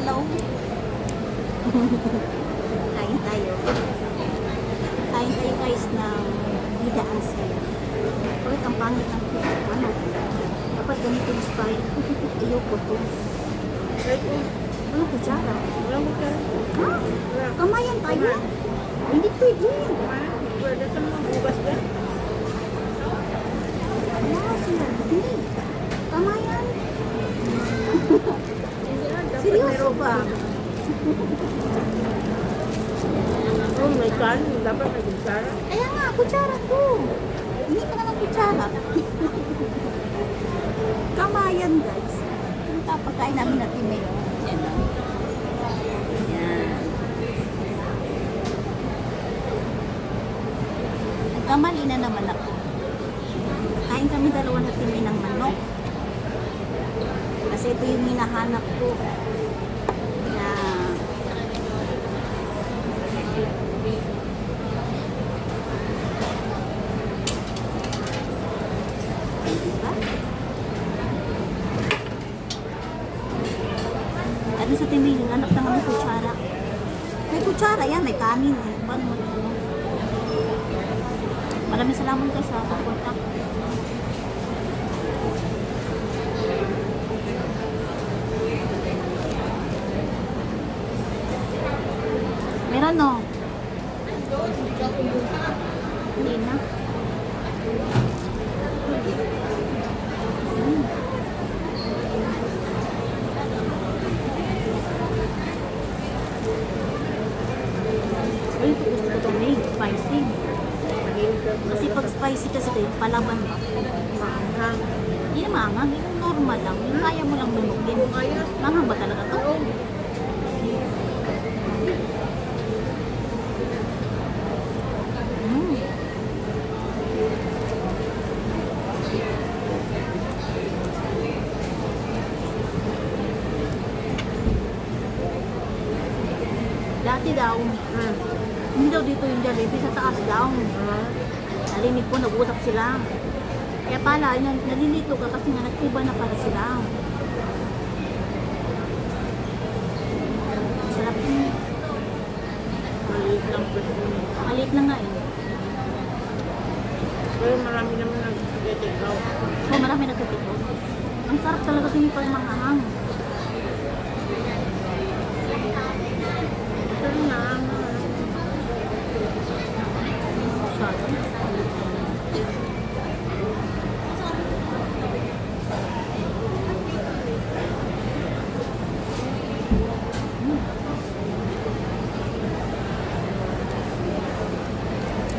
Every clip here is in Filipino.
saklaw. Kain tayo. Kain tayo guys ng hidaan sa'yo. Bakit ang pangit ng ano? Dapat ganito yung style. Ayoko to. Ano kutsara? Walang kutsara. Ha? Kamayan tayo? Hindi pwede. Pwede sa mga bukas ba? Hindi. Kamayan. Seryoso Seryoso ba? Oh, may kanin. Dapat may kutsara. Kaya nga, kutsara to. Hindi ka na ng kutsara. Kamayan guys. Yung pagkain namin natin ngayon. Yan. Yan. Nagkamali na naman ako. Kain kami dalawa na timi ng manok. Kasi ito yung hinahanap ko. Na diba? Ano sa timi yung anak na may kutsara. May kutsara yan, may kanin. Paano mo ito? Maraming salamat guys sa support. Meron no? Hindi na. Ay, ito gusto ko itong may spicy. Kasi pag spicy kasi ito, palaban ba? Maanghang. Hindi na maanghang, yung normal lang. Yung kaya mo lang lunogin. Maanghang ba talaga to? Dati daw, hindi daw dito yung Jollibee, sa taas daw. Narinig ko, nag-usap sila. Kaya pala, nalilito ka kasi nga nag-iba na pala sila. Sarap yun. Maliit lang po. Maliit na nga eh. Pero marami naman nag-take out. So, marami nagkatito. Ang sarap talaga ito yung pagmangahang. Pero na, Masyado.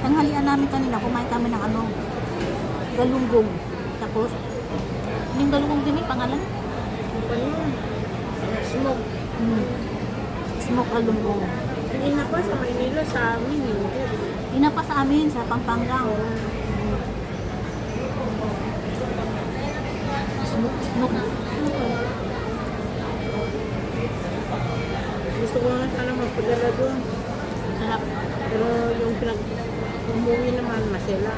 Tanghalian namin kanina, kumain kami ng ano, galunggong. Tapos, yung galunggong din may pangalan? ano yun? Smoke. Smoke galunggong. Hindi na pa sa Maynila, sa amin. Hindi. Inapa sa amin sa Pampanga. Smoke. Gusto ko na sana magpadala doon. Sarap. Pero yung umuwi naman, masela.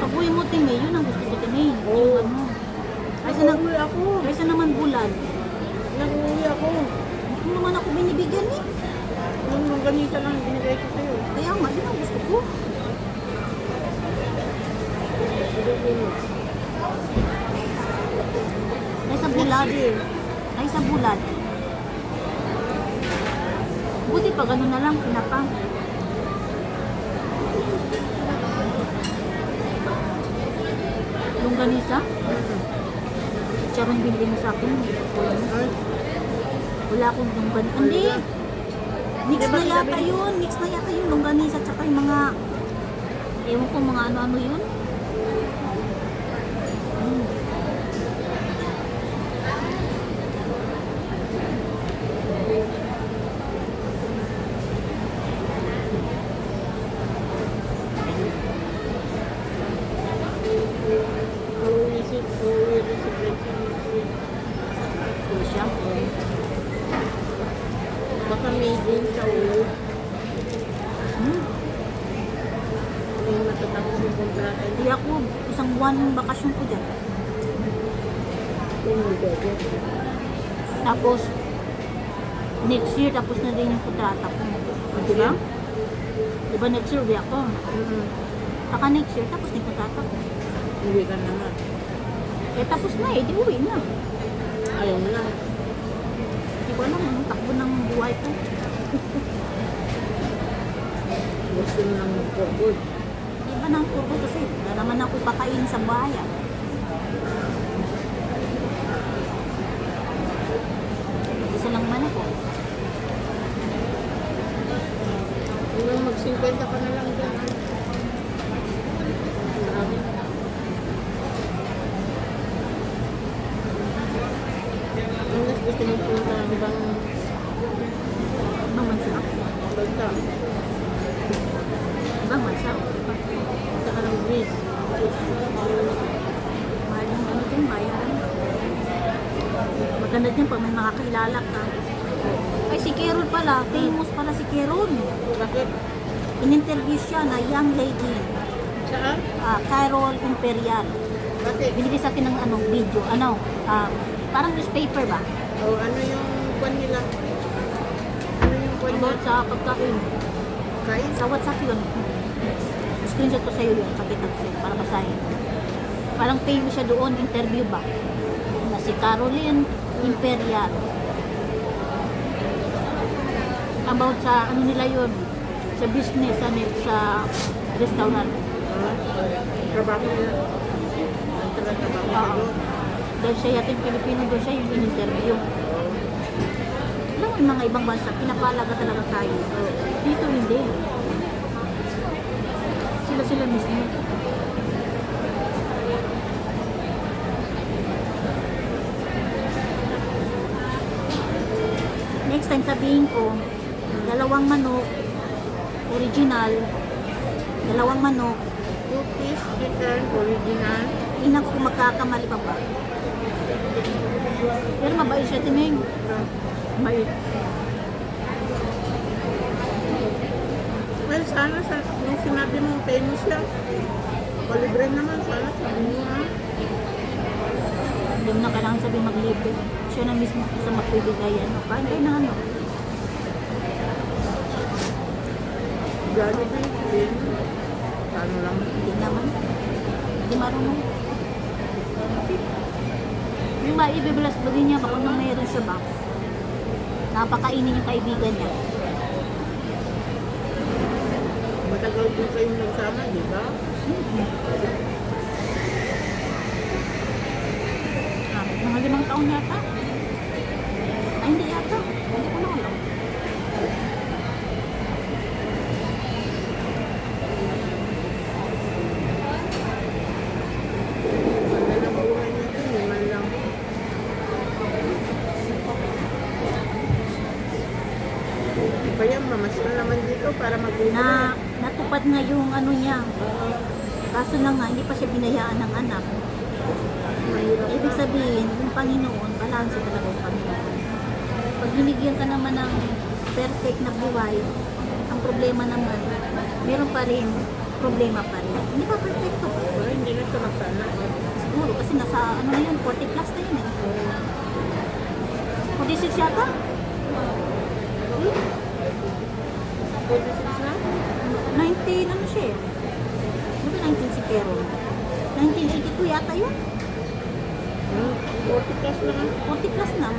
Pag uwi mo timi, yun ang gusto ko timi. Oo. Yung ano. Nag-uwi ako. Kaysa naman bulan. Nag-uwi ako. Hindi naman ako binibigyan eh. Nung ganito lang binigay ko sa'yo. Kaya nga, yun ang gusto ko. Kaysa bulan. Kaysa bulan. Buti pa ganun na lang, pinapa. Longganisa? Charon binili mo sa akin. Wala akong longganisa. Hindi! Mix na yata yun. Mix na yata yung longganisa tsaka yung mga ewan ko mga ano-ano yun. Siya. Baka may din sa ulo. Yung matatapos yung kontrata. Hindi ako, isang buwan yung bakasyon ko dyan. Yung magdede. Tapos, Next year, tapos na din yung kontrata ko. Di ba? Di ba next year, uwi ako? Saka next year, tapos na yung kontrata ko. Uwi ka naman. Eh, tapos na eh, di uwi na. Ayaw mo na. Hindi ko alam anong takbo ng buhay ko. Gusto mo nang mag-forward. Di ba nang kurbo kasi wala naman ako pakain sa bayan. Isa lang man ako. Hanggang mag-50 ka na lang dyan. Marami. Hanggang gusto mo punta ng ibang Ibang bansa. bansa. Ibang bansa. Sa ka ng Greece. Mahal yung ano dyan, bayan. Maganda dyan pag may mga kilala ka. Ay, si Carol pala. Famous pala si Carol. Bakit? In-interview siya na young lady. Saan? Carol Imperial. Bakit? Binili sa akin ng video. Parang newspaper ba? O ano yung kwan nila? Ano yung kwan nila? About sa pagkain. Kain? Sa WhatsApp yun. Screenshot ko sa'yo yun. Pakita ko sa'yo para basahin. Parang famous siya doon. Interview ba? Na si Caroline Imperial. About sa ano nila yun. Sa business, sa restaurant. Trabaho nila. Ang trabaho Oo. nila. Dahil siya yating Pilipino doon siya yung in-interview. Alam mo yung mga ibang bansa, pinapalaga talaga tayo. Dito hindi. Sila mismo. Next time sabihin ko, 2 manok, original, 2 manok, 2 piece chicken, original. tingnan ko kung magkakamali pa ba. Pero mabait siya, Timeng. Mabait. Well, sana sa yung sinabi mong famous siya. Palibre naman, sana sabi mo ha. Hindi mo na kailangan sabihin maglibre. Siya na mismo sa magbibigay. Kain kayo na ano. Jollibee, din. Ano lang. Hindi naman. Hindi marunong. Yung maibibilas ba din niya, baka nang mayroon siya ba? Napakainin yung kaibigan niya. Matagal din kayong nagsama, di ba? Mga 5 taon yata. Ay, hindi yata. Hindi ko na alam. Ganda ng buhay niya din, liman lang. Kaya mamasal naman dito para mag-uwi. Natupad nga yung ano niya. Kaso na nga, hindi pa siya binayaan ng anak. Mahirap Ibig na. sabihin, yung Panginoon, balanse talaga yung Panginoon. Pag binigyan ka naman ng perfect na buhay, ang problema naman, meron pa rin, problema pa rin. Hindi pa perfecto. Pero hindi na siya magkana. Siguro, kasi nasa, ano na yun, 40 plus na yun eh. 46 yata? Pwede siya na? 19, ano siya eh. Ano ba 19 si Carol? 1982 yata yun. 40 plus na nga. 40 plus na.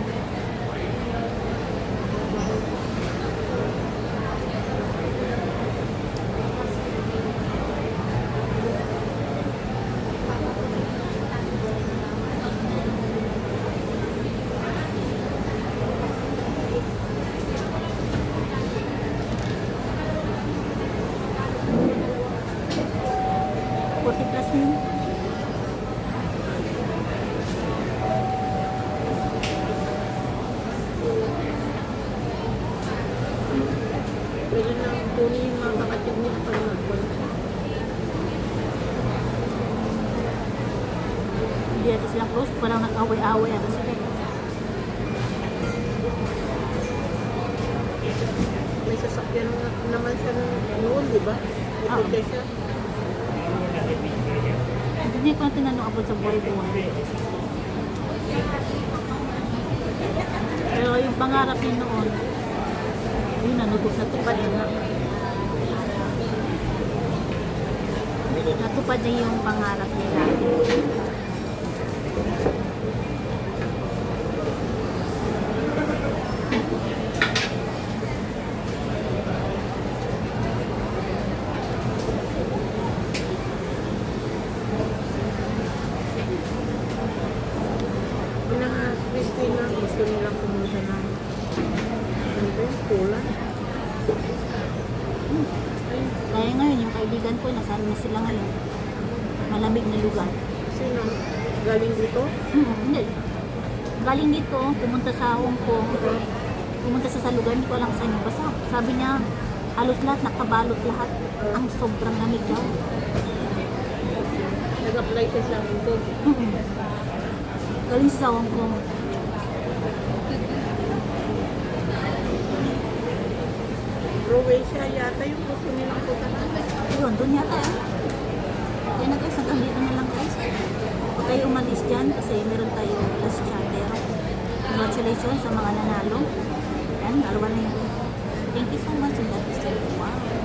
Pwede na kunin yung mga kapatid niya pag nagpunta. Hindi natin silang close, parang nag-away-away ata sila. May sasakyan naman siya noon, di ba? Ito Oo. siya. Hindi ko na tinanong about sa buhay-buhay. Pero yung pangarap niya noon, Ayun, natupad na. Natupad na yung pangarap nila. Yun ang Christina, gusto nilang pumunta ng ano ba yung Poland? Kaya ngayon, yung kaibigan ko, nasaan na sila ngayon. Malamig na lugar. Sino? Galing dito? Hindi. Galing dito, pumunta sa Hong Kong. Pumunta siya sa lugar, hindi ko alam saan yung basta. Sabi niya, halos lahat, nakabalot lahat. Ang sobrang lamig daw. Nag-apply siya sa Hong Kong. Galing siya sa Hong Kong. Croatia yata yung gusto nilang puntahan. Yun, doon yata eh. Kaya na guys, hanggang dito na lang guys. Huwag kayo umalis dyan kasi meron tayo last charter. Congratulations sa mga nanalo. Yan, dalawa na yun. Thank you so much. And that is all. Wow.